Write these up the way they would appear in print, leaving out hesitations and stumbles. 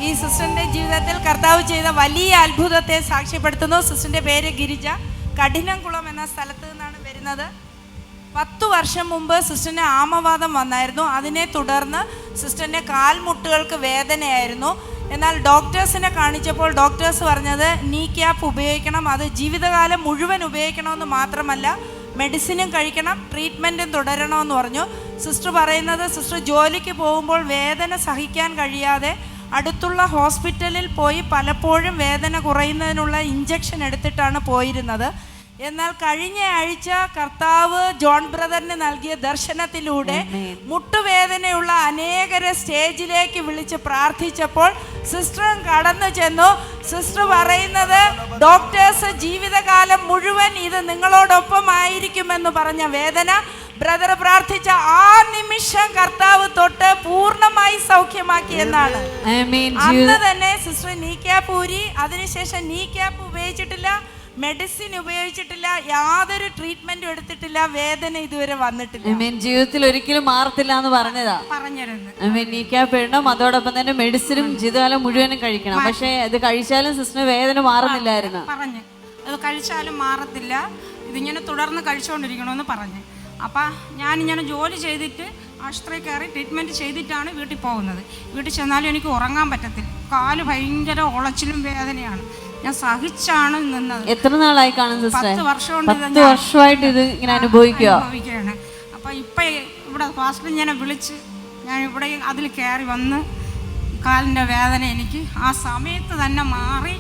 ഈ സിസ്റ്ററിൻ്റെ ജീവിതത്തിൽ കർത്താവ് ചെയ്ത വലിയ അത്ഭുതത്തെ സാക്ഷ്യപ്പെടുത്തുന്നു. സിസ്റ്ററിൻ്റെ പേര് ഗിരിജ. കഠിനംകുളം എന്ന സ്ഥലത്ത് നിന്നാണ് വരുന്നത്. 10 വർഷം മുമ്പ് സിസ്റ്ററിന് ആമവാദം വന്നായിരുന്നു. അതിനെ തുടർന്ന് സിസ്റ്ററിൻ്റെ കാൽമുട്ടുകൾക്ക് വേദനയായിരുന്നു. എന്നാൽ ഡോക്ടേഴ്സിനെ കാണിച്ചപ്പോൾ ഡോക്ടേഴ്സ് പറഞ്ഞത് നീ ക്യാപ്പ് ഉപയോഗിക്കണം, അത് ജീവിതകാലം മുഴുവൻ ഉപയോഗിക്കണമെന്ന് മാത്രമല്ല മെഡിസിനും കഴിക്കണം, ട്രീറ്റ്മെൻറ്റും തുടരണമെന്ന് പറഞ്ഞു. സിസ്റ്റർ പറയുന്നത് സിസ്റ്റർ ജോലിക്ക് പോകുമ്പോൾ വേദന സഹിക്കാൻ കഴിയാതെ അടുത്തുള്ള ഹോസ്പിറ്റലിൽ പോയി പലപ്പോഴും വേദന കുറയുന്നതിനുള്ള ഇഞ്ചക്ഷൻ എടുത്തിട്ടാണ് പോയിരുന്നത്. എന്നാൽ കഴിഞ്ഞ ആഴ്ച കർത്താവ് ജോൺ ബ്രദറിന് നൽകിയ ദർശനത്തിലൂടെ മുട്ടുവേദനയുള്ള അനേകരെ സ്റ്റേജിലേക്ക് വിളിച്ച് പ്രാർത്ഥിച്ചപ്പോൾ സിസ്റ്ററും കടന്നു ചെന്നു. സിസ്റ്റർ പറയുന്നത് ഡോക്ടേഴ്സ് ജീവിതകാലം മുഴുവൻ ഇത് നിങ്ങളോടൊപ്പം ആയിരിക്കുമെന്ന് പറഞ്ഞ വേദന ബ്രദർ പ്രാർത്ഥിച്ച ആ നിമിഷം കർത്താവ് തൊട്ട് പൂർണ്ണമായി സൗഖ്യമാക്കി എന്നാണ്. അന്ന് തന്നെ സിസ്റ്റർ നീ ക്യാപ്പ് ഊരി. അതിനുശേഷം നീ ക്യാപ്പ് ഉപയോഗിച്ചിട്ടില്ല, മെഡിസിൻ ഉപയോഗിച്ചിട്ടില്ല, യാതൊരു ട്രീറ്റ്മെന്റും എടുത്തിട്ടില്ല, വേദന ഇതുവരെ വന്നിട്ടില്ല. ജീവിതത്തിൽ ഒരിക്കലും മാറത്തില്ല എന്ന് പറഞ്ഞിരുന്നു. നീ ക്യാപ്പ് ഇടണം, അതോടൊപ്പം തന്നെ മെഡിസിനും ജീവിതകാലം മുഴുവനും കഴിക്കണം. പക്ഷെ അത് കഴിച്ചാലും സിസ്റ്ററിന് വേദന മാറുന്നില്ലായിരുന്നു. പറഞ്ഞു അത് കഴിച്ചാലും മാറത്തില്ല, ഇതിങ്ങനെ തുടർന്ന് കഴിച്ചുകൊണ്ടിരിക്കണമെന്ന് പറഞ്ഞു. അപ്പം ഞാനിങ്ങനെ ജോലി ചെയ്തിട്ട് ആശുപത്രിയിൽ കയറി ട്രീറ്റ്മെൻറ്റ് ചെയ്തിട്ടാണ് വീട്ടിൽ പോകുന്നത്. വീട്ടിൽ ചെന്നാലും എനിക്ക് ഉറങ്ങാൻ പറ്റത്തില്ല, കാല് ഭയങ്കര ഉളച്ചിലും വേദനയാണ്. ഞാൻ സഹിച്ചാണ് നിന്നത്. എത്ര നാളായി കാണും സിസ്റ്റർ? 10 വർഷമായിട്ട് ഇത് ഇങ്ങനെ അനുഭവിക്കുകയാണ്. അപ്പം ഇപ്പം ഇവിടെ ഹോസ്പിറ്റലിൽ ഞാൻ വിളിച്ച് ഞാൻ ഇവിടെ അതിൽ കയറി വന്ന് കാലിൻ്റെ വേദന എനിക്ക് ആ സമയത്ത് തന്നെ മാറി.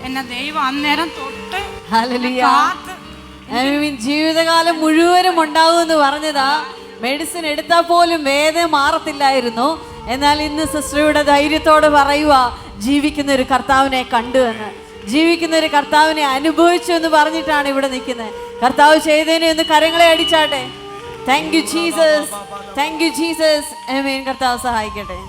എന്നെ ദൈവം അന്നേരം തൊട്ട് ജീവിതകാലം മുഴുവനും ഉണ്ടാവുമെന്ന് പറഞ്ഞതാ. മെഡിസിൻ എടുത്താൽ പോലും വേദന മാറത്തില്ലായിരുന്നു. എന്നാൽ ഇന്ന് സിസ്റ്ററുടെ ധൈര്യത്തോട് പറയുക, ജീവിക്കുന്ന ഒരു കർത്താവിനെ കണ്ടു എന്ന്, ജീവിക്കുന്ന ഒരു കർത്താവിനെ അനുഭവിച്ചു എന്ന് പറഞ്ഞിട്ടാണ് ഇവിടെ നിൽക്കുന്നത്. കർത്താവ് ചെയ്തതിനെ ഒന്ന് കരങ്ങളെ അടിച്ചാട്ടെ. Thank you Jesus, thank you Jesus. ആമേൻ. കർത്താവ് സഹായിക്കട്ടെ.